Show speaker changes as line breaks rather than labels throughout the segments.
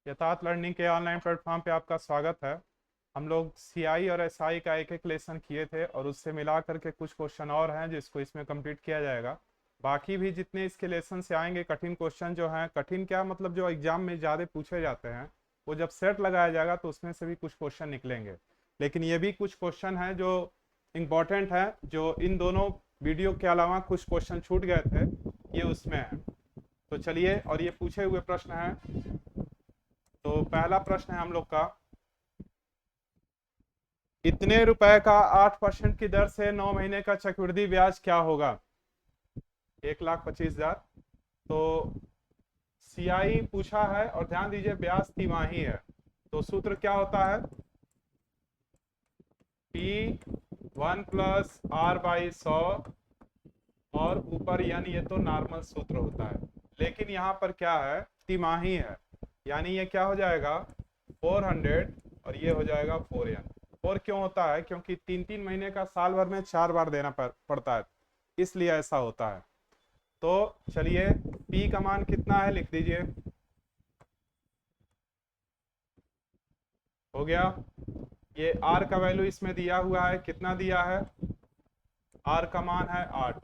यथार्थ लर्निंग के online platform पे आपका स्वागत है। हम लोग सीआई और एसआई का एक एक लेसन किए थे और उससे मिला करके कुछ क्वेश्चन और हैं जिसको इसमें कंप्लीट किया जाएगा। बाकी भी जितने इसके लेसन से आएंगे कठिन क्वेश्चन जो हैं, कठिन क्या मतलब जो एग्जाम में ज़्यादा पूछे जाते हैं, वो जब सेट लगाया जाएगा तो उसमें से भी कुछ क्वेश्चन निकलेंगे। लेकिन ये भी कुछ क्वेश्चन हैं जो इम्पोर्टेंट है, जो इन दोनों वीडियो के अलावा कुछ क्वेश्चन छूट गए थे, ये उसमें है। तो चलिए, और ये पूछे हुए प्रश्न है। तो पहला प्रश्न है हम लोग का, इतने रुपए का 8% की दर से 9 महीने का चक्रवृद्धि ब्याज क्या होगा? 1,25,000। तो सीआई पूछा है और ध्यान दीजिए ब्याज तिमाही है। तो सूत्र क्या होता है? P1 + R/100 और ऊपर यानी ये तो नॉर्मल सूत्र होता है, लेकिन यहाँ पर क्या है, तिमाही है, यानी ये क्या हो जाएगा 400 और ये हो जाएगा 4n। और क्यों होता है? क्योंकि 3-3 महीने का साल भर में 4 बार देना पड़ता है, इसलिए ऐसा होता है। तो चलिए, P का मान कितना है लिख दीजिए। हो गया। ये R का वैल्यू इसमें दिया हुआ है, कितना दिया है? R का मान है 8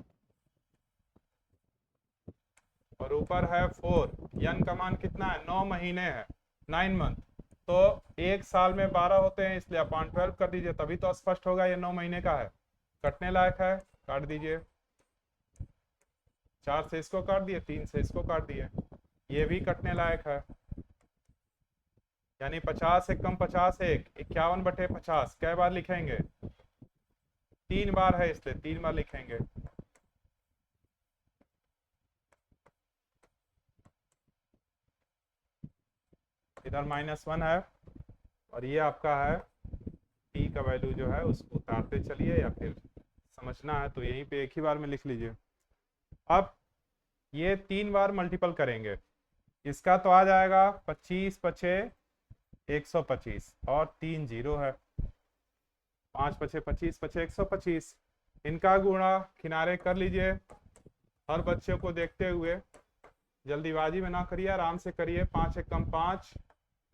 और ऊपर है 4। n का मान कितना है? 9 महीने है, 9 मंथ। तो एक साल में 12 होते हैं, इसलिए अपॉन 12 कर दीजिए, तभी तो स्पष्ट होगा ये 9 महीने का है। कटने लायक है, काट दीजिए। 4 से इसको काट दिए, 3 से इसको काट दिए, ये भी कटने लायक है। यानी 50 एक कम 50 एक 51/50 कै बार लिखेंगे? 3 बार है, इसलिए 3 बार लिखेंगे। इधर -1 है और ये आपका है P का वैल्यू जो है उसको उतारते चलिए, या फिर समझना है तो यहीं पे एक ही बार में लिख लीजिए। अब ये 3 बार मल्टीपल करेंगे, इसका तो आ जाएगा 25×5 125 और 3 जीरो है, 5×5 25, 5 125। इनका गुणा किनारे कर लीजिए। हर बच्चे को देखते हुए जल्दीबाजी में ना करिए, आराम से करिए। 5 एक कम 5,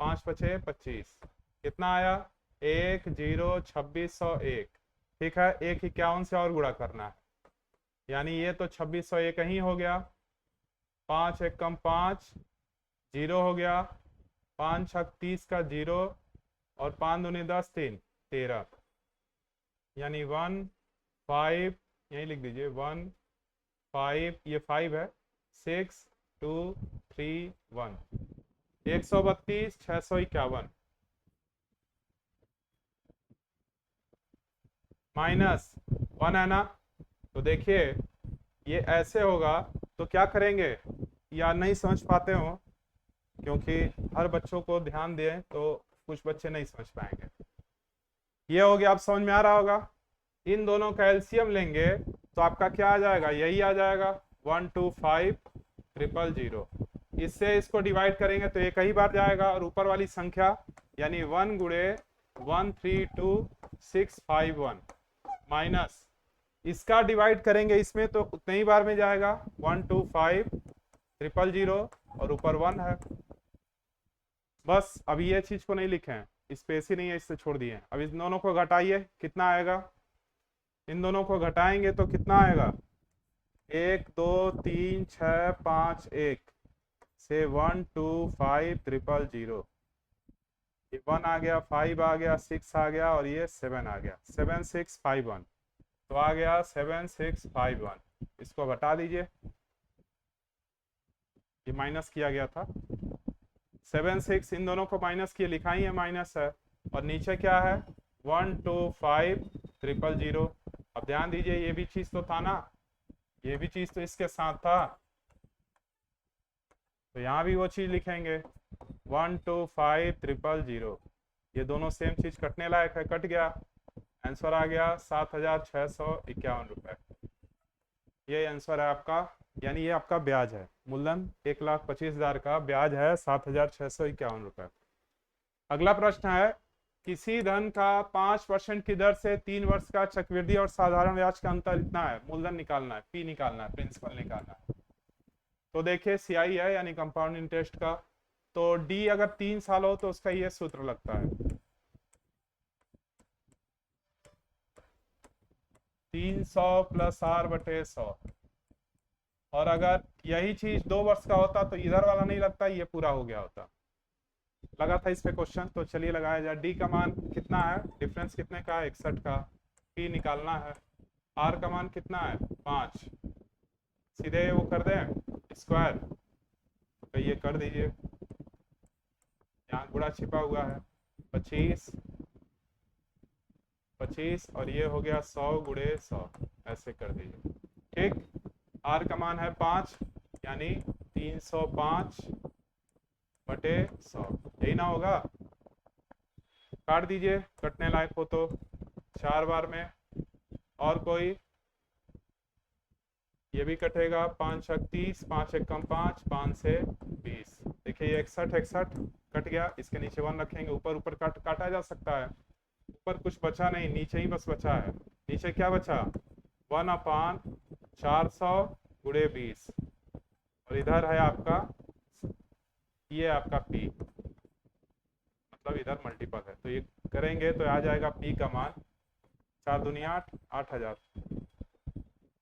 5×5 25, कितना आया? 1 0 2601। ठीक है, 151 से और गुणा करना है, यानी ये तो 2601 ही हो गया। 5 एक कम 5, 0 हो गया। 5×6 30 का 0 और 5×2 10 3 13, यानी 1 5, यही लिख दीजिए 1 5, ये 5 है, 6 2 3 1, 132 651 -1 है ना। तो देखिए ये ऐसे होगा, तो क्या करेंगे, या नहीं समझ पाते हो, क्योंकि हर बच्चों को ध्यान दें तो कुछ बच्चे नहीं समझ पाएंगे। ये हो गया, आप समझ में आ रहा होगा। इन दोनों का एलसीएम लेंगे तो आपका क्या आ जाएगा? यही आ जाएगा 125 000। इससे इसको डिवाइड करेंगे तो एक ही बार जाएगा, और ऊपर वाली संख्या यानी 1 गुणे 132651 माइनस इसका डिवाइड करेंगे इसमें तो उतने ही बार में जाएगा, 125 000 और ऊपर 1 है। बस अब ये चीज को नहीं लिखे, स्पेस ही नहीं है, इससे छोड़ दिए। अब इन दोनों को घटाइए, कितना आएगा? इन दोनों को घटाएंगे तो कितना आएगा? 1 2 3 6 5 1 से 125 000। ये 1 आ गया, 5 आ गया, 6 आ गया और ये 7 आ गया, 7651। तो आ गया 7651। इसको घटा दीजिए, ये माइनस किया गया था। 76 इन दोनों को माइनस किए, लिखा ही है माइनस है, और नीचे क्या है? 125 000। अब ध्यान दीजिए, ये भी चीज तो था ना, ये भी चीज तो इसके साथ था, तो यहाँ भी वो चीज लिखेंगे 125 000। ये दोनों सेम चीज कटने लायक है, कट गया। आंसर आ गया 7,651 रुपए। ये आंसर है आपका, यानी ये आपका ब्याज है। मूलधन 1,25,000 का ब्याज है 7,651 रुपए। अगला प्रश्न है, किसी धन का 5% की दर से 3 वर्ष का चक्रवृद्धि और साधारण ब्याज का अंतर इतना है। मूलधन निकालना है, पी निकालना है, प्रिंसिपल निकालना है। तो देखिए सीआई है, यानी कंपाउंड इंटरेस्ट का तो डी अगर 3 साल हो तो उसका ये सूत्र लगता है, 300 प्लस आर बटे 100। और अगर यही चीज 2 वर्ष का होता तो इधर वाला नहीं लगता, ये पूरा हो गया होता। लगा था इस पे क्वेश्चन, तो चलिए लगाया जाए। डी का मान कितना है, डिफरेंस कितने का है, 61 का। पी निकालना है। आर का मान कितना है, 5। सीधे वो कर दें स्क्वायर, तो ये कर दीजिए, यहाँ गुणा छिपा हुआ है, 25 25 और ये हो गया 100 गुणे 100, ऐसे कर दीजिए। ठीक, आर का मान है 5, यानी 305 बटे 100, यही ना होगा। काट दीजिए, कटने लायक हो तो 4 बार में। और कोई, ये भी कटेगा, 5 छक 30, 5 एक कम 5, 5 से 20। देखिए ये 61 61 कट गया, इसके नीचे 1 रखेंगे, ऊपर ऊपर काटा जा सकता है, ऊपर कुछ बचा नहीं, नीचे ही बस बचा है। नीचे क्या बचा, 1/400 गुणे 20, और इधर है आपका, ये आपका पी, मतलब इधर मल्टीपल है, तो ये करेंगे तो आ जाएगा पी का मान 4 दूनी 8, 8000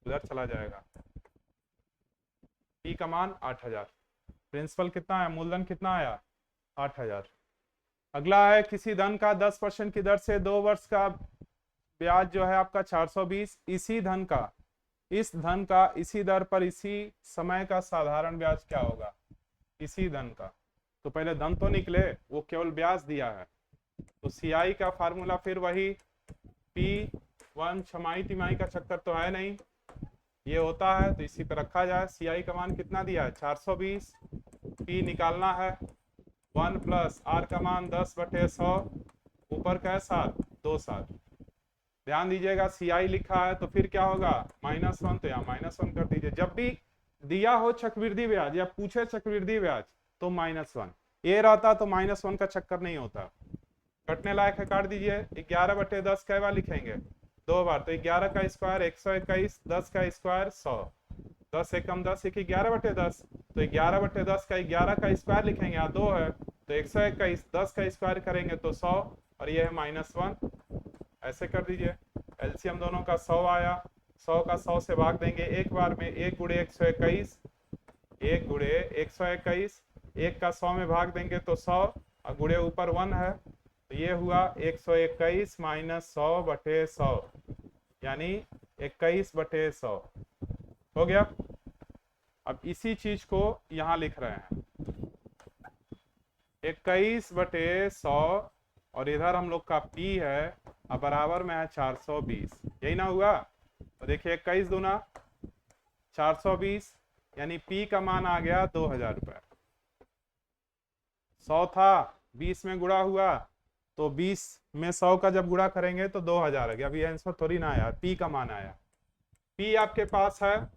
उधर चला जाएगा। पी का मान 8000। प्रिंसिपल कितना है, मूलधन कितना आया, 8000। अगला है, किसी धन का 10% की दर से 2 वर्ष का ब्याज जो है आपका 420, इसी धन का, इस धन का इसी दर पर इसी समय का साधारण ब्याज क्या होगा, इसी धन का। तो पहले धन तो निकले, वो केवल ब्याज दिया है, तो सीआई का फार्मूला फिर वही, P1 छमाही तिमाही का चक्कर तो है नहीं, ये होता है तो इसी पे रखा जाए। सीआई का मान कितना दिया है, 420। पी निकालना है, 1 प्लस आर का मान 10 बटे 100, ऊपर का है 7, 2 7। ध्यान दीजिएगा, सीआई लिखा है तो फिर क्या होगा, -1, तो यहाँ -1 कर दीजिए। जब भी दिया हो चक्रवृद्धि ब्याज या पूछे चक्रवृद्धि ब्याज तो -1, ये रहता तो -1 का चक्कर नहीं होता। कटने लायक है, काट दीजिए। 11 बटे 10 कै बार लिखेंगे, 2 बार, तो 11 का स्क्वायर 121, 10 का स्क्वायर 100, 10 एक कम 10, 11 बटे 10, तो 11 बटे 10 का 11 का स्क्वायर लिखेंगे, यहाँ 2 है तो 121, 10 का स्क्वायर करेंगे तो 100, और ये है -1, ऐसे कर दीजिए। एलसीएम दोनों का 100 आया, 100 का 100 से भाग देंगे एक बार में, 1 गुणे 121, 1 गुणे 121, 1 का 100 में भाग देंगे तो 100, और गुणे ऊपर 1 है, तो ये हुआ 121 माइनस 100 बटे 100, यानी 21 बटे 100 हो गया। अब इसी चीज को यहां लिख रहे हैं, 21 बटे 100, और इधर हम लोग का P है, अब बराबर में है 420, यही ना हुआ। तो देखिए 21 दूना 420, यानी P का मान आ गया 2000 रुपए। 100 था, 20 में गुणा हुआ, तो 20 में 100 का जब गुणा करेंगे तो 2000 आ गया। अभी आंसर थोड़ी ना आया, P का मान आया। P आपके पास है,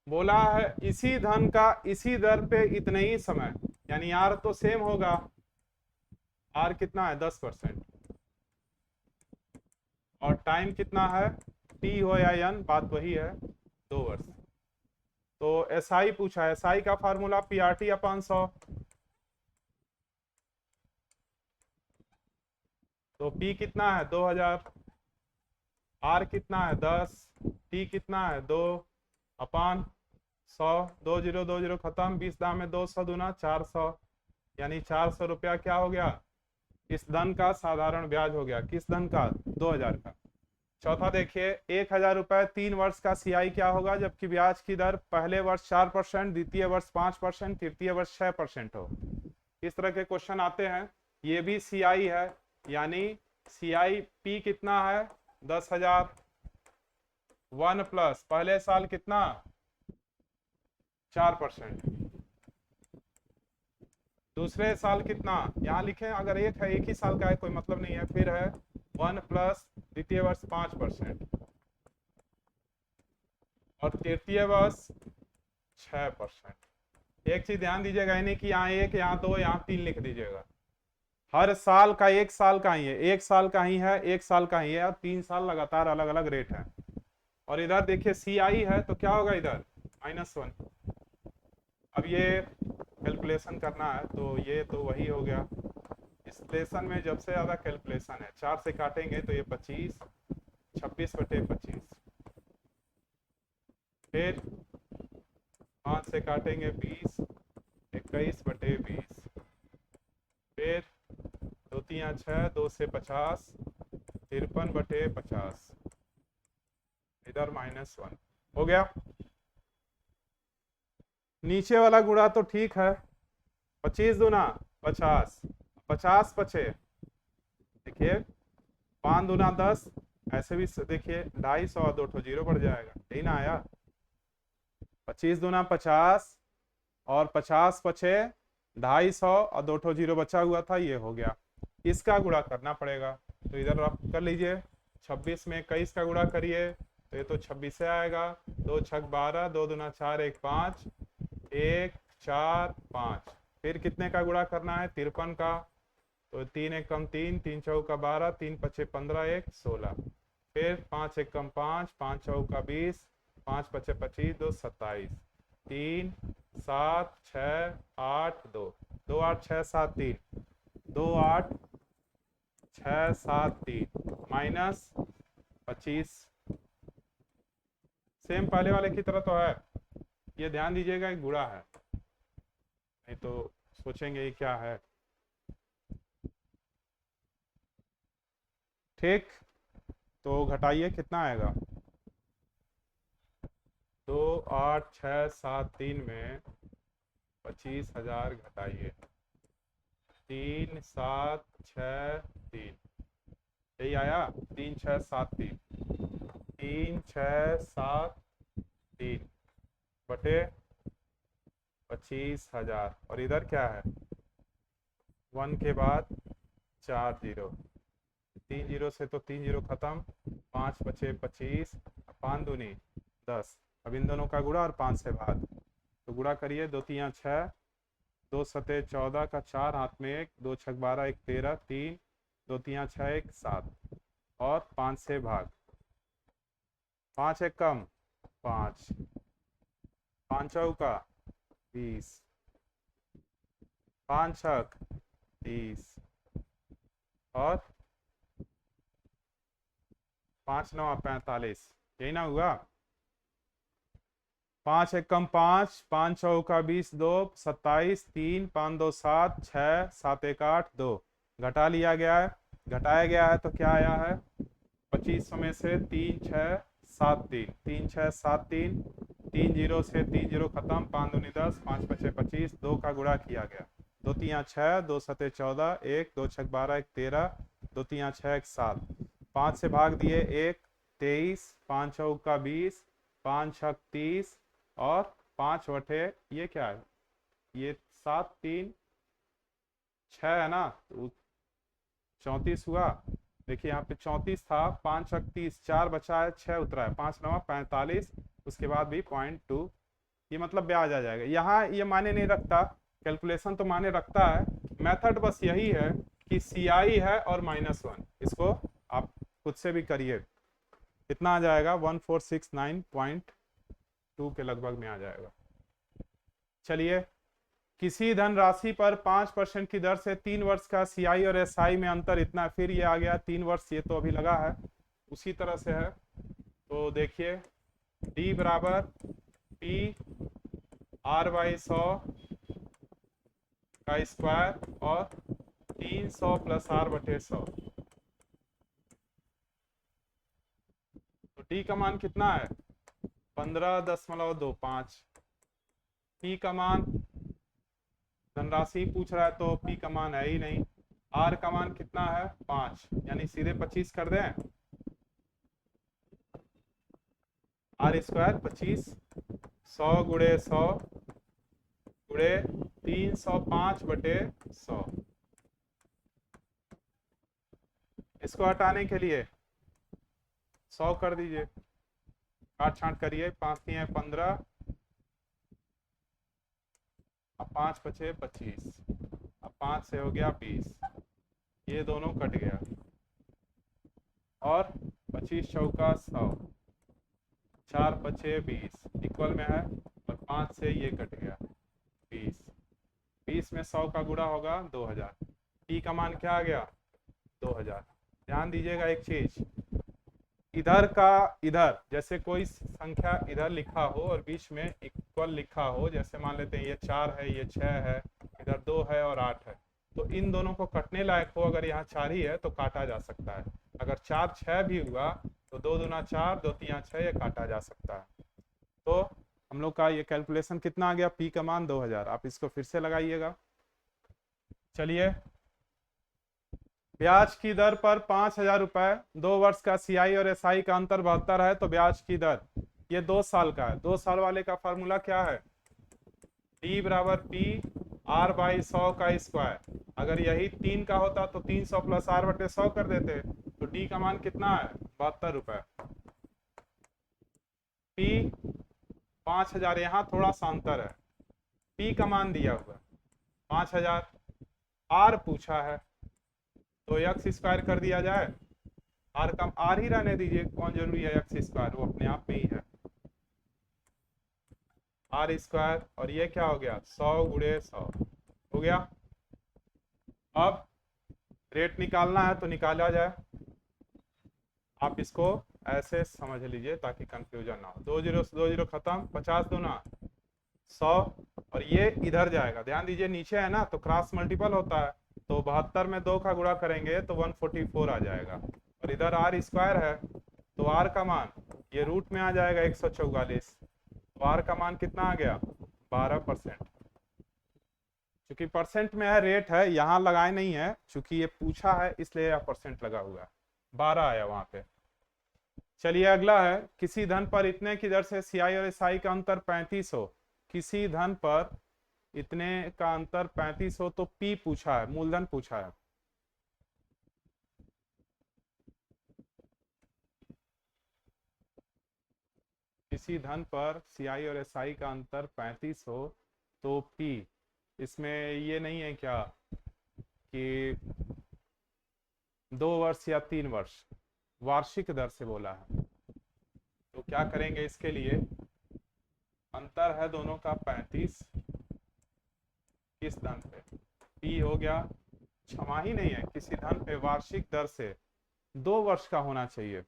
बोला है इसी धन का इसी दर पे इतने ही समय, यानी R तो सेम होगा, R कितना है 10%, और टाइम कितना है, T हो या N, बात वही है, 2 वर्ष। तो SI पूछा है, SI का फार्मूला PRT/100, तो P कितना है 2000, R कितना है 10, T कितना है 2/100, 2 0 2 0 खत्म, 20 दाम में 200 दूना 400, यानी 400 रुपया क्या हो गया, इस धन का साधारण ब्याज हो गया। किस धन का, 2000 का। चौथा देखिए, 1000 रुपए 3 वर्ष का सीआई क्या होगा, जबकि ब्याज की दर पहले वर्ष 4%, द्वितीय वर्ष 5%, तृतीय वर्ष 6% हो। इस तरह के क्वेश्चन आते हैं। ये भी सीआई है, यानी सीआई पी कितना है 10,000, 1 प्लस पहले साल कितना 4%, दूसरे साल कितना, यहाँ लिखे अगर एक ही साल का है कोई मतलब नहीं है, फिर है 1 प्लस द्वितीय वर्ष 5%, और तृतीय वर्ष 6%। एक चीज ध्यान दीजिएगा, यानी कि यहाँ 1, यहाँ 2, यहाँ 3 लिख दीजिएगा। हर साल का 1 साल का ही है, 1 साल का ही है, 1 साल का ही है, और 3 साल लगातार अलग अलग रेट है। और इधर देखिए CI है तो क्या होगा इधर -1। अब ये कैलकुलेशन करना है तो ये तो वही हो गया। इस लेसन में जब से ज़्यादा कैलकुलेशन है, 4 से काटेंगे तो ये 25, 26/25, फिर 5 से काटेंगे 20, 21/20, फिर 2 3 6, 2 से 50, 53/50, इधर -1 हो गया। नीचे वाला गुणा तो ठीक है, 25 दूना 50, 50 पचे देखिए 5 दूना 10, ऐसे भी देखिए 250 और 2 जीरो बढ़ जाएगा, यही ना आया। 25 दूना 50 और 50 पचे 250 और 2 जीरो बचा हुआ था, ये हो गया। इसका गुणा करना पड़ेगा, तो इधर आप कर लीजिए। 26 में 21 का गुणा करिए तो ये तो 26 से आएगा। 2 छक 12, 2 दूना 4, 1 5, 1 4 5। फिर कितने का गुणा करना है? 53 का, तो 3 1 कम 3, 3 चौका 12, 3 पचे 15, 1 16। फिर 5 1 कम 5, 5 चौका 20, 5 पचे 25, 2 27, 3 7 6 8 2, 2 8 6 7 3, 2 8 6 7 3 -25। सेम पहले वाले की तरह तो है, ये ध्यान दीजिएगा एक गुणा है, नहीं तो सोचेंगे ये क्या है। ठीक, तो घटाइए कितना आएगा? 2 8 6 7 3 में 25,000 घटाइए 3 7 6 3, यही आया 3 6 7 3, 3 6 7 3 बटे 25,000। और इधर क्या है? 1 के बाद 4 जीरो, 3 जीरो से तो 3 जीरो खत्म, 5 पचे 25, 5 दूनी 10। अब इन दोनों का गुणा और 5 से भाग, तो गुणा करिए 2 3 6, 2 सते 14 का 4 हाथ में 1, 2 छक 12, 1 13, 3 2 3 6 1 7 और 5 से भाग। 5 1 कम 5, 5 चौका 20, 5 छक 30 और 5 9 45, यही ना हुआ? 5 1 कम 5, 5 चौका 20, 2 27, 3 5 2 7 6 7 1 8 2, घटा लिया गया है, घटाया गया है तो क्या आया है? 25 में से 3 6 7 3, 3 6 7 3, 3 जीरो से 3 जीरो खत्म, 5 दूनी 10, 5 पचे 25, 2 का गुणा किया गया, 2 3 6, 2 सते 14, 1 2 छक 12, 1 13, 2 3 6 1 7, 5 से भाग दिए 1 23, 5 चौका 20, 5 छक 30 और 5 बटे ये क्या है? ये 7 3 6 है ना, तो 34 हुआ। देखिए यहाँ पे 34 था, 5 छक 30, 4 बचा है, 6 उतरा है, 5 9 45, उसके बाद भी 0.2, ये मतलब ब्याज आ जाएगा। यहाँ ये माने नहीं रखता, कैलकुलेशन तो माने रखता है, मेथड बस यही है कि CI है और -1, इसको आप खुद से भी करिए। कितना आ जाएगा? 1469.2 के लगभग में आ जाएगा। चलिए, किसी धनराशि पर 5% की दर से 3 वर्ष का CI और SI में अंतर इतना, फिर ये आ गया 3 वर्ष, ये तो अभी लगा है, उसी तरह से है। तो देखिए D बराबर P R/100 का स्क्वायर और 300 + R/100, तो D का मान कितना है? 15.25। P का मान, धनराशि पूछ रहा है तो P का मान है ही नहीं। R का मान कितना है? 5, यानी सीधे 25 कर दें। R स्क्वायर 25, 100 गुणे 100 गुणे 305/100। इसको हटाने के लिए 100 कर दीजिए, काट छांट करिए, 5 3 15, 5 पचे 25, अब 5 से हो गया 20, ये दोनों कट गया और 25 चौका 100, 4 पचे 20 इक्वल में है, और 5 से ये कट गया 20, इसमें 100 का गुणा होगा 2000। पी का मान क्या आ गया 2000। ध्यान दीजिएगा एक चीज, इधर का इधर जैसे कोई संख्या इधर लिखा हो और बीच में इक्वल लिखा हो, जैसे मान लेते हैं ये 4 है, ये 6 है, इधर 2 है और 8 है, तो इन दोनों को कटने लायक हो, अगर यहाँ 4 ही है तो काटा जा सकता है। अगर 4 6 भी हुआ तो 2 दूना 4, 2 3 6, ये काटा जा सकता है। तो हम लोग का ये कैलकुलेशन कितना आ गया, पी का मान 2000। आप इसको फिर से लगाइएगा। चलिए, ब्याज की दर पर 5,000 रुपए, 2 वर्ष का सीआई और एसआई का अंतर 72 है, तो ब्याज की दर ये 2 साल का है। 2 साल वाले का फार्मूला क्या है, डी बराबर पी आर बाई 100 का स्क्वायर। अगर यही 3 का होता तो 300 प्लस आर बटे 100 कर देते, तो डी का मान कितना है 72 रुपए। पी 5,000, यहाँ थोड़ा सा अंतर है, पी का मान दिया हुआ 5,000, आर पूछा है तो एक्स स्क्वायर कर दिया जाए। आर का आर ही रहने दीजिए, कौन जरूरी है एक्स स्क्वायर, वो अपने आप में ही है आर स्क्वायर। और ये क्या हो गया 100 गुणे 100 हो गया। अब रेट निकालना है तो निकाला जाए। आप इसको ऐसे समझ लीजिए ताकि कंफ्यूजन ना हो। 2 जीरो से 2 जीरो खत्म, 50 दूना 100, और ये इधर जाएगा। ध्यान दीजिए नीचे है ना तो क्रॉस मल्टीपल होता है, तो 72 में 2 का गुणा करेंगे तो 144 आ जाएगा। और इधर आर स्क्वायर है तो आर का मान ये रूट में आ जाएगा 144, तो आर का मान कितना आ गया 12%। चूंकि परसेंट में है, रेट है, यहाँ लगाए नहीं है, चूंकि ये पूछा है इसलिए यह परसेंट लगा हुआ है, 12 आया वहां पे। चलिए अगला है, किसी धन पर इतने की दर से सीआई और एसआई का अंतर 35 हो। किसी धन पर इतने का अंतर 35 हो तो पी पूछा है, मूलधन पूछा है। किसी धन पर सीआई और एसआई का अंतर 35 हो तो पी, इसमें ये नहीं है क्या कि 2 वर्ष या 3 वर्ष, वार्षिक दर से बोला है। तो क्या करेंगे इसके लिए, अंतर है दोनों का 35, किस धन पे, पी हो गया, छमाही नहीं है, किसी धन पे वार्षिक दर से 2 वर्ष का होना चाहिए।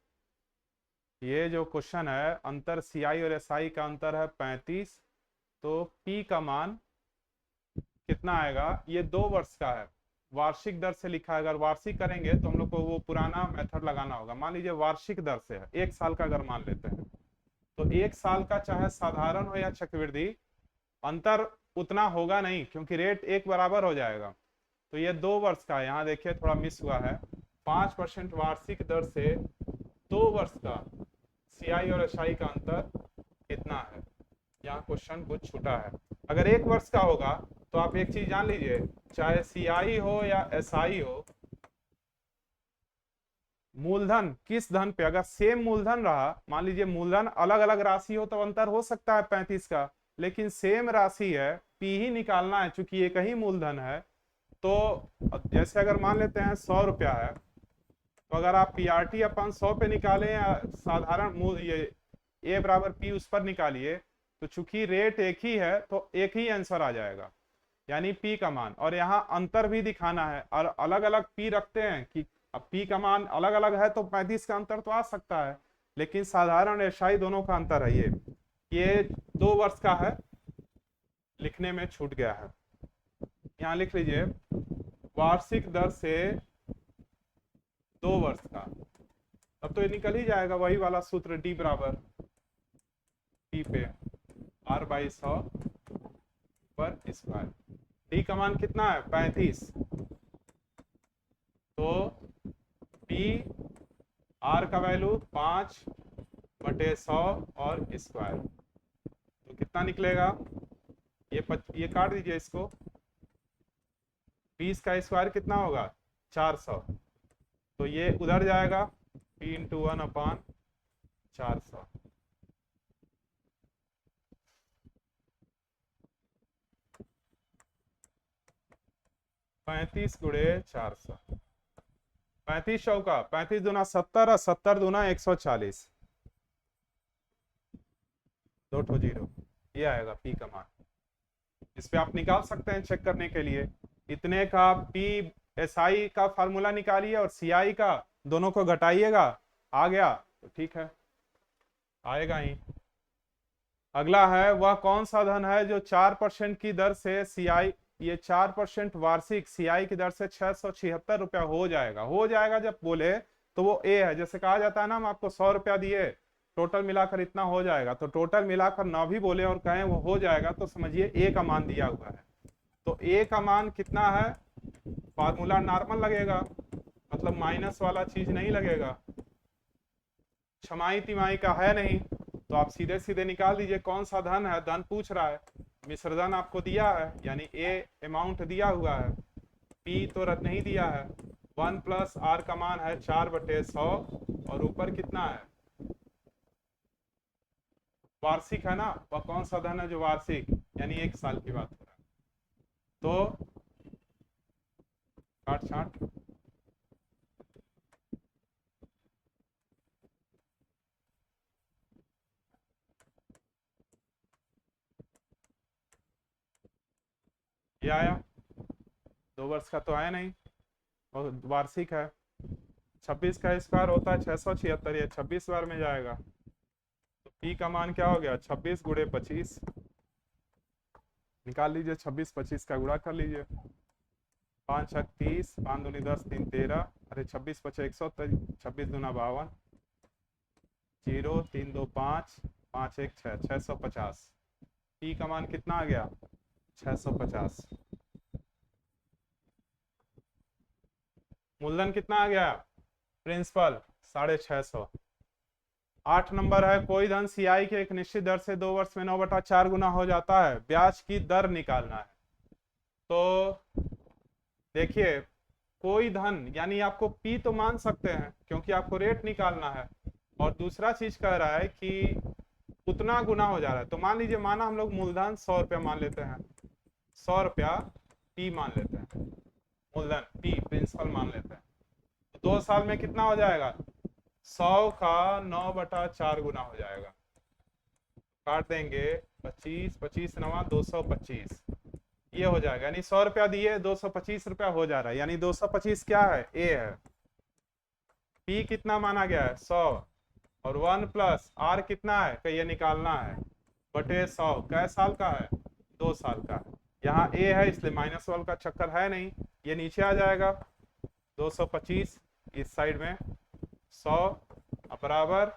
ये जो क्वेश्चन है, अंतर सीआई और एसआई का अंतर है 35, तो पी का मान कितना आएगा, ये 2 वर्ष का है, वार्षिक दर से लिखा है। अगर वार्षिक करेंगे तो हम लोग को वो पुराना मेथड लगाना होगा। मान लीजिए वार्षिक दर से है, 1 साल का अगर मान लेते हैं, तो 1 साल का चाहे साधारण हो या चक्रवृद्धि, अंतर उतना होगा नहीं क्योंकि रेट एक बराबर हो जाएगा। तो ये 2 वर्ष का है, यहाँ देखिए थोड़ा मिस हुआ है, 5% वार्षिक दर से 2 वर्ष का सीआई और एसआई का अंतर कितना है, यहाँ क्वेश्चन कुछ छूटा है। अगर 1 वर्ष का होगा तो आप एक चीज जान लीजिए, चाहे सीआई हो या एसआई हो, मूलधन किस धन पे, अगर सेम मूलधन रहा, मान लीजिए मूलधन अलग अलग राशि हो तो अंतर हो सकता है 35 का, लेकिन सेम राशि है, पी ही निकालना है चूंकि एक ही मूलधन है। तो जैसे अगर मान लेते हैं 100 रुपया है, तो अगर आप पीआरटी अपन 100 पे निकालें या साधारण मूल ये ए बराबर पी उस पर निकालिए, तो चूंकि रेट एक ही है तो एक ही आंसर आ जाएगा, यानी पी का मान। और यहाँ अंतर भी दिखाना है, और अलग अलग पी रखते हैं कि अब पी का मान अलग अलग है तो 35 का अंतर तो आ सकता है, लेकिन साधारण एसआई दोनों का अंतर है। ये 2 वर्ष का है, लिखने में छूट गया है, यहाँ लिख लीजिए वार्षिक दर से 2 वर्ष का। अब तो ये निकल ही जाएगा वही वाला सूत्र, डी बराबर पी पे आर बाई 100 पर स्क्वायर। डी का मान कितना है 35, तो पी आर का वैल्यू 5/100 और स्क्वायर, तो कितना निकलेगा, ये काट दीजिए इसको, 20 का स्क्वायर कितना होगा 400, तो ये उधर जाएगा, p इंटू 1/400। 35 गुणे 400, 35 चौका 35 दूना 70 और 70 दूना 140, 2 ठो जीरो, ये आएगा पी का मान। इस पे आप निकाल सकते हैं चेक करने के लिए। इतने का पी एस आई का फार्मूला निकालिए और सी आई का, दोनों को घटाइएगा, आ गया तो ठीक है, आएगा ही। अगला है, वह कौन सा धन है जो 4% की दर से सीआई, ये 4% वार्षिक सीआई की दर से 676 रुपया हो जाएगा। हो जाएगा जब बोले तो वो ए है। जैसे कहा जाता है ना, हम आपको 100 रुपया दिए, टोटल मिलाकर इतना हो जाएगा, तो टोटल मिलाकर ना भी बोले और कहें वो हो जाएगा, तो समझिए ए का मान दिया हुआ है। तो ए का मान कितना है, फार्मूला नॉर्मल लगेगा, मतलब माइनस वाला चीज नहीं लगेगा, छमाही तिमाही का है नहीं, तो आप सीधे सीधे निकाल दीजिए कौन सा धन है। धन पूछ रहा है, मिश्रधन आपको दिया है, यानी ए अमाउंट दिया हुआ है, पी तो रत नहीं दिया है। 1 प्लस आर का मान है 4/100, और ऊपर कितना है, वार्षिक है ना, वह कौन सा धन है जो वार्षिक, यानी 1 साल की बात हो रहा है। तो काट छाट, ये आया, 2 वर्ष का तो आया नहीं, और वार्षिक है। 26 का स्क्वायर होता है 676, ये 26 बार में जाएगा, तो पी का मान क्या हो गया, 26 गुणे 25, निकाल लीजिए, 26 25 का गुणा कर लीजिए, 5 छक 30, 5 दूनी 10, 3 13, अरे 26 पचे 100, 26 दूना 52, 0 3 2 5, 5 1 6, 650। पी का मान कितना आ गया, 650। मूलधन कितना आ गया, प्रिंसिपल 650। 8 नंबर है, कोई धन सीआई के एक निश्चित दर से 2 वर्ष में 9/4 गुना हो जाता है, ब्याज की दर निकालना है। तो देखिए, कोई धन, यानी आपको पी तो मान सकते हैं क्योंकि आपको रेट निकालना है, और दूसरा चीज कह रहा है कि उतना गुना हो जा रहा है। तो मान लीजिए, माना हम लोग मूलधन 100 रुपया मान लेते हैं, 100 रुपया पी मान लेते हैं, मूलधन पी प्रिंसिपल मान लेते हैं, तो 2 साल में कितना हो जाएगा, 100 का 9/4 गुना हो जाएगा, काट देंगे, 25 25 नवा 225, ये हो जाएगा, यानी 100 रुपया दिए, 225 रुपया हो जा रहा है, यानी 225 क्या है, ए है। पी कितना माना गया है, 100, और 1 प्लस आर कितना है, का ये निकालना है, बटे 100, कै साल का है, 2 साल का है। यहाँ ए है इसलिए माइनस वाल का चक्कर है नहीं, ये नीचे आ जाएगा, 225 इस साइड में, 100 बराबर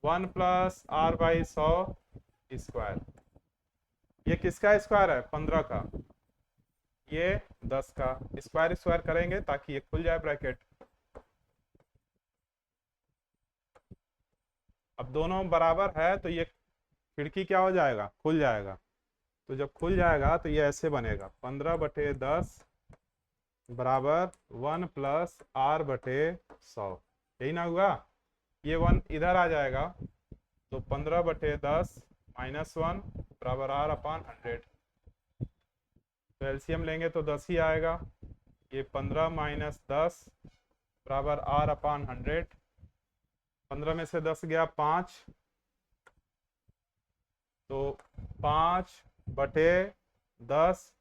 1 प्लस आर बाई 100 स्क्वायर। ये किसका स्क्वायर है, 15 का, ये 10 का, स्क्वायर स्क्वायर करेंगे ताकि ये खुल जाए ब्रैकेट। अब दोनों बराबर है तो ये खिड़की क्या हो जाएगा, खुल जाएगा। तो जब खुल जाएगा तो ये ऐसे बनेगा, 15/10 बराबर 1 प्लस आर बटे 100, यही ना हुआ, ये 1 इधर आ जाएगा, तो 15/10 -1 बराबर R/100, तो एलसीएम लेंगे तो 10 ही आएगा, ये 15 - 10 बराबर R/100, 15 में से 10 गया 5, तो 5/10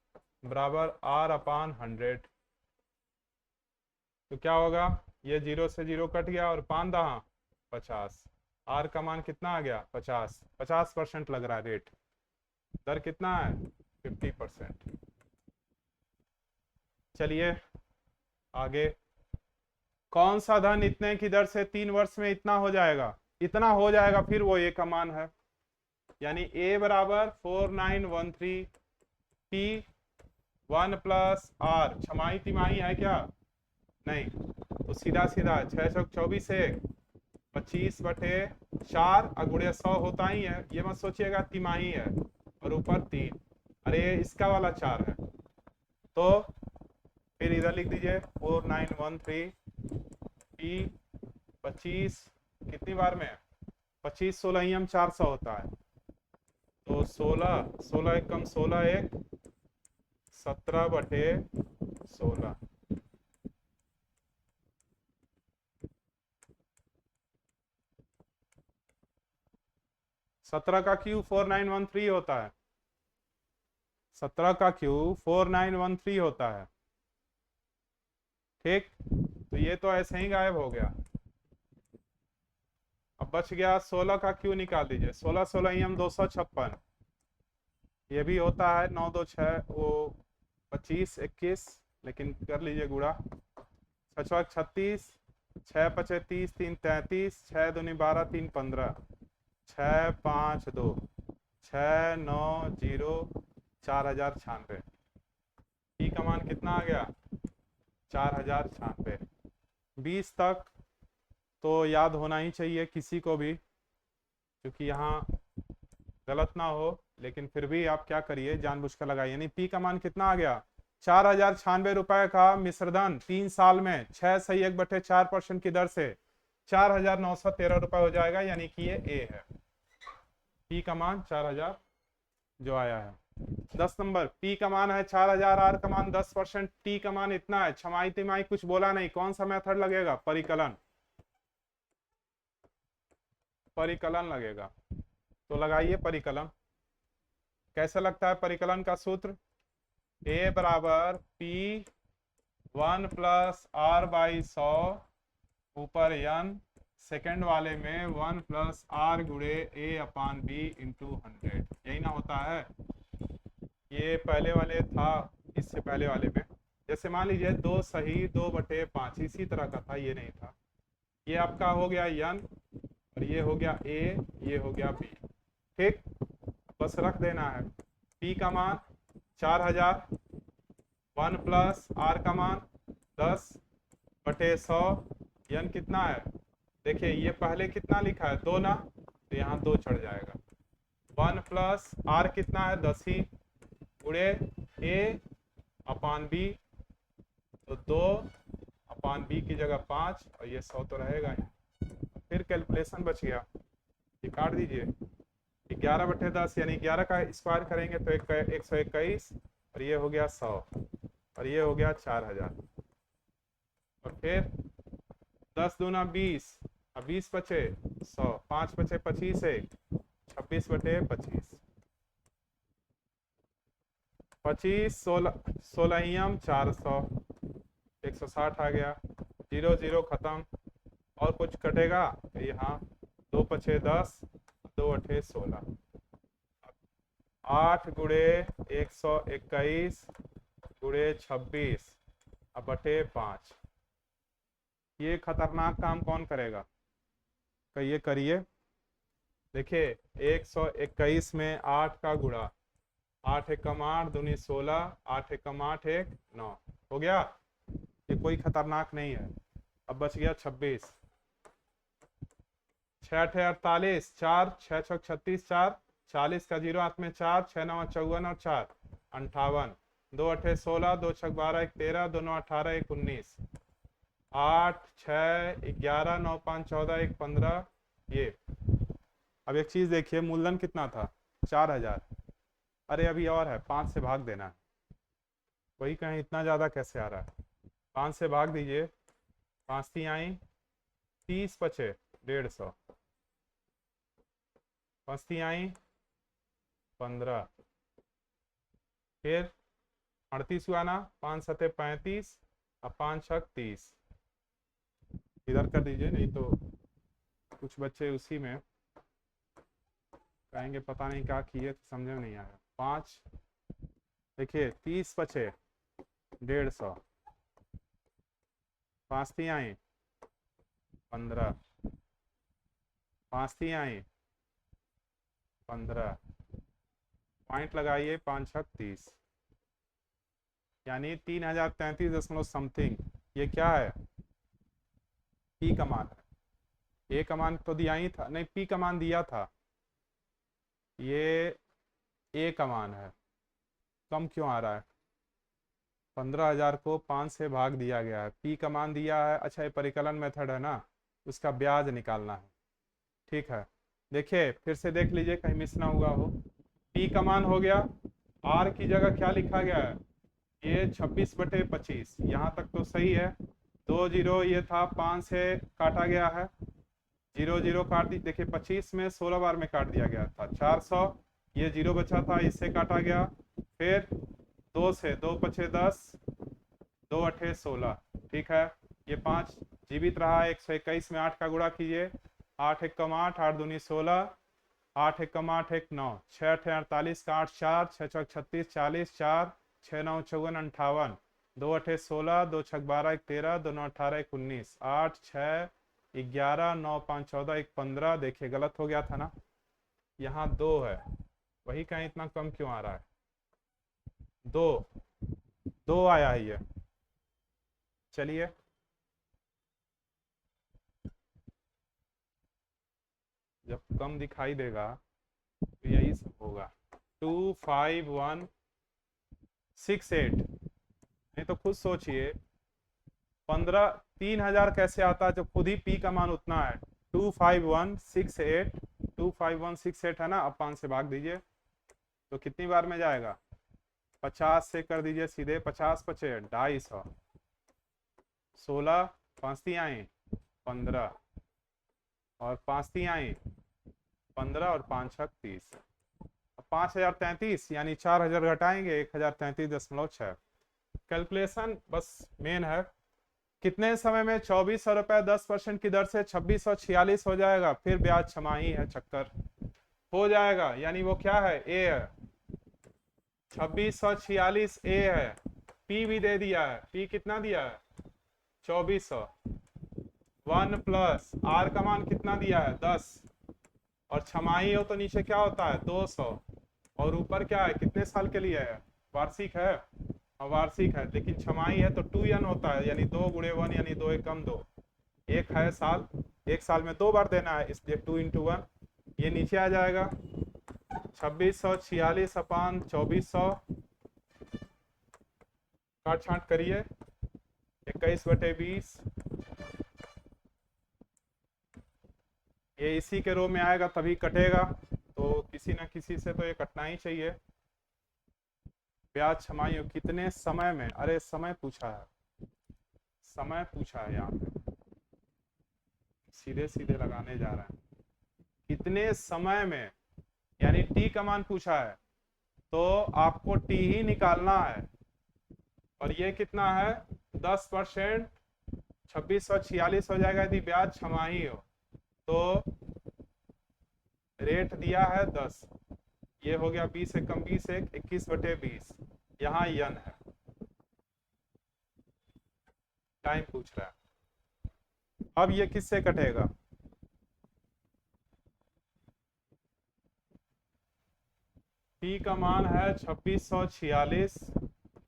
बराबर R/100, तो क्या होगा, ये 0 से 0 कट गया, और 5 दहा 50, आर का मान कितना आ गया, 50, 50% लग रहा है रेट, दर कितना है, 50%। चलिए आगे, कौन सा धन इतने की दर से 3 वर्ष में इतना हो जाएगा, इतना हो जाएगा, फिर वो ए का मान है, यानी ए बराबर 4913, पी 1 प्लस आर, छमाही तिमाही है क्या, नहीं, तो सीधा सीधा 6 चौक 24 है, 25/4 गुणे 100 होता ही है, ये मत सोचिएगा तिमाही है, और ऊपर 3, अरे इसका वाला 4 है, तो फिर इधर लिख दीजिए 4913, पी 25 कितनी बार में, 25 16 400 होता है, तो 16 16 एक कम 16 एक 17/16, 17 का क्यूब 4913 होता है, 17 का क्यूब 4913 होता है। ठीक, तो ये तो ऐसे ही गायब हो गया। अब बच गया 16 का क्यू निकाल दीजिए। 16 16 हम 256, ये भी होता है 9 2 6 वो 25 21, लेकिन कर लीजिए गुणा। 6 36, 6 5 30, 3 33, 6 दूनी 12, 3 15, 6 5 2, 6 9 0, 4096। ई का मान कितना आ गया? 4096। 20 तक तो याद होना ही चाहिए किसी को भी, क्योंकि यहाँ गलत ना हो, लेकिन फिर भी आप क्या करिए, जानबूझकर लगाइए। यानी पी का मान कितना आ गया? 4096 रुपए का मिश्रधन 3 साल में 6 सही 1/4% की दर से 4913 रुपए हो जाएगा, यानी कि ये ए है। पी का मान 4000 जो आया है। 10 नंबर, पी का मान है 4000, आर का मान 10%, टी का मान इतना है। छमाही तिमाही कुछ बोला नहीं, कौन सा मेथड लगेगा? परिकलन, परिकलन लगेगा। तो लगाइए परिकलन। कैसे लगता है परिकलन का सूत्र? ए बराबर पी 1 प्लस आर बाई 100 ऊपर एन, सेकेंड वाले में 1 प्लस आर गुणे ए अपान बी इंटू 100, यही ना होता है? ये पहले वाले था, इससे पहले वाले में जैसे मान लीजिए 2 सही 2/5, इसी तरह का था, ये नहीं था। ये आपका हो गया एन, और ये हो गया ए, ये हो गया बी। ठीक, बस रख देना है। पी का मान 4000, 1 प्लस आर का मान 10/100, एन कितना है? देखिए ये पहले कितना लिखा है? 2 ना, तो यहाँ 2 चढ़ जाएगा। 1 प्लस आर कितना है? 10 ही, गुणे ए अपान बी, तो 2 अपान बी की जगह 5, और ये 100 तो रहेगा ही। फिर कैलकुलेशन बच गया, ये काट दीजिए। 11/10 यानी 11 का स्क्वायर करेंगे तो 121, और ये हो गया 100, और ये हो गया 4000। और फिर 10 दूना 20, अब 20 बचे 100, 5 बचे 25, 26/25, 25 16 400, 160 आ गया। 0 0 खत्म, और कुछ कटेगा तो यहाँ 2 5 10, 2 8 16, 8 गुणे 121 गुणे 26 अब बटे 5। ये खतरनाक काम कौन करेगा? कहिए, करिए। देखिए 121 में 8 का गुणा, 8 एकम 8 दूनी 16, 8 एकम 8 1 9, हो गया। ये कोई खतरनाक नहीं है। अब बच गया 26, 6 8 48, 4 6 6 36, 4 40 का 0 हाथ में 4, 6 9 54 और 4 58, 2 8 16, 2 6 12 1 13, 2 9 18 1 19, 8 6 11 9 5 14 1 15। ये अब एक चीज देखिए, मूलधन कितना था? 4000। अरे अभी और है, 5 से भाग देना है। वही कहें इतना ज्यादा कैसे आ रहा है? 5 से भाग दीजिए। 5 3 आई 30 बचे 150, 5 3 आई 15, फिर 38 हुआ ना, 5 7 35 और 5 6 30। इधर कर दीजिए, नहीं तो कुछ बच्चे उसी में कहेंगे पता नहीं क्या किए, समझ में नहीं आया। 5 देखिए 30 बचे 150, 5 3 आई 15, 5 3 आई 15, पॉइंट लगाइए 5 6 30, यानी 3033 समथिंग। ये क्या है? पी का मान है। ए का मान तो दिया ही था, नहीं पी का मान दिया था, ये ए का मान है। कम क्यों आ रहा है? 15000 को 5 से भाग दिया गया है, पी का मान दिया है। अच्छा ये परिकलन मेथड है ना, उसका ब्याज निकालना है। ठीक है, देखिए फिर से देख लीजिए कहीं मिस ना हुआ हो। पी का मान हो गया, आर की जगह क्या लिखा गया है? ये 26/25, यहाँ तक तो सही है। 2 0 ये था, 5 से काटा गया है, 0 0 काट दी। देखिए 25 में 16 बार में काट दिया गया था। 400, ये 0 बचा था, इससे काटा गया, फिर 2 से 2 पचे 10, 2 अठे 16, ठीक है। ये 5 जीवित रहा, 121 में 8 का गुणा कीजिए, 8 एकम 8, 8 दूनी 16, 8 एकम 8 1 9, 6 अठे 48 का 8 4, 6 चौक 36 40, 4 6 9 54 58, 2 अठे 16, 2 छक 12 1 13, 2 9 18 1 19, 8 6 11, 9 5 14 1 15। देखिए गलत हो गया था ना, यहाँ 2 है, वही कहीं इतना कम क्यों आ रहा है? 2 2 आया है ये। चलिए जब कम दिखाई देगा तो यही सब होगा। 25168, नहीं तो खुद सोचिए 3000 कैसे आता है जब खुद ही पी का मान उतना है। 25168, 25168 है ना, अब 5 से भाग दीजिए तो कितनी बार में जाएगा? 50 से कर दीजिए सीधे, 50 पचे 250, 16 5 तिहाई 15, और 5 तिहाई 15, और 5 छक 30, 5033 यानी 4000 घटाएंगे 1033.6। कैलकुलेशन बस मेन है। कितने समय में 2400 रुपए 10% की दर से 2646 हो जाएगा? फिर ब्याज छमाही है, चक्कर हो जाएगा, यानी वो क्या है? ए है, 2646 ए है। पी भी दे दिया है, पी कितना दिया है? 2400। 1 प्लस आर का मान कितना दिया है? 10, और छमाही हो तो नीचे क्या होता है? 200, और ऊपर क्या है? कितने साल के लिए है? वार्षिक है, और वार्षिक है, लेकिन छमाही है तो 2n होता है, यानी 2 गुणे 1, यानी 2 एकम 2, एक है साल, एक साल में 2 बार देना है, इसलिए 2 × 1। ये नीचे आ जाएगा 2646 अपान 2400, काट छांट करिए, 21/20। ये इसी के रो में आएगा तभी कटेगा, तो किसी न किसी से तो ये कटना ही चाहिए। ब्याज छमाही कितने समय में? अरे समय पूछा है, समय पूछा है, यहाँ पे सीधे सीधे लगाने जा रहे हैं। कितने समय में, यानी टी का मान पूछा है, तो आपको टी ही निकालना है, और ये कितना है? 10%, 2646 हो जाएगा यदि ब्याज छमाही हो, तो रेट दिया है 10, ये हो गया 20 एकम 20 1, 21/20, यहाँ यन है, टाइम पूछ रहा है। अब ये किससे कटेगा? पी का मान है 2646,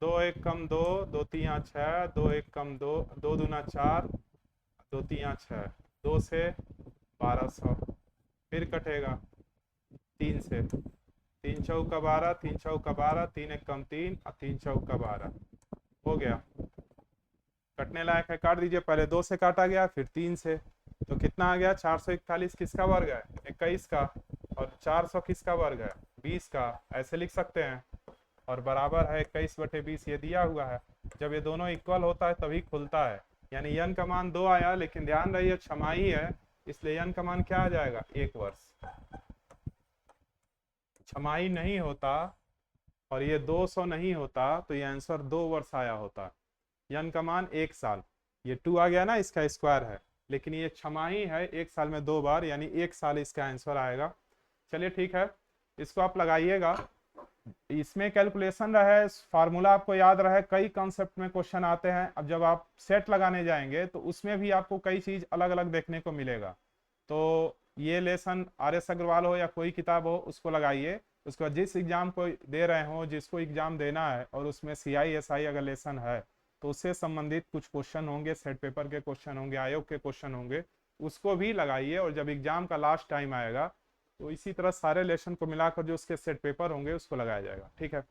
2 एकम 2, 2 तिया 6, 2 एकम 2, 2 दूना 4, 2 तिया 6, 2 से 1200, फिर कटेगा 3 से, 3 चौका 12, 3 चौका 12, 3 एकम 3, और 3 चौका 12, हो गया। कटने लायक है, काट दीजिए, पहले 2 से काटा गया, फिर 3 से, तो कितना आ गया? 441 किसका वर्ग है? 21 का, और 400 किसका वर्ग है? 20 का, ऐसे लिख सकते हैं, और बराबर है 21/20, ये दिया हुआ है। जब ये दोनों इक्वल होता है तभी खुलता है, यानी यन का मान 2 आया, लेकिन ध्यान रहिए छमाही है, इसलिए यन का मान क्या आ जाएगा? 1 वर्ष। छमाही नहीं होता और ये 200 नहीं होता तो ये आंसर 2 वर्ष आया होता। यन का मान 1 साल, ये 2 आ गया ना, इसका स्क्वायर है, लेकिन ये छमाही है, 1 साल में 2 बार, यानी 1 साल इसका आंसर आएगा। चलिए ठीक है, इसको आप लगाइएगा। इसमें कैलकुलेशन रहे, फार्मूला आपको याद रहे, कई कॉन्सेप्ट में क्वेश्चन आते हैं। अब जब आप सेट लगाने जाएंगे तो उसमें भी आपको कई चीज अलग अलग देखने को मिलेगा। तो ये लेसन RS अग्रवाल हो या कोई किताब हो, उसको लगाइए। उसके बाद जिस एग्जाम को दे रहे हो, जिसको एग्जाम देना है, और उसमें CI SI अगर लेसन है तो उससे संबंधित कुछ क्वेश्चन होंगे, सेट पेपर के क्वेश्चन होंगे, आयोग के क्वेश्चन होंगे, उसको भी लगाइए। और जब एग्जाम का लास्ट टाइम आएगा तो इसी तरह सारे लेसन को मिलाकर जो उसके सेट पेपर होंगे उसको लगाया जाएगा। ठीक है।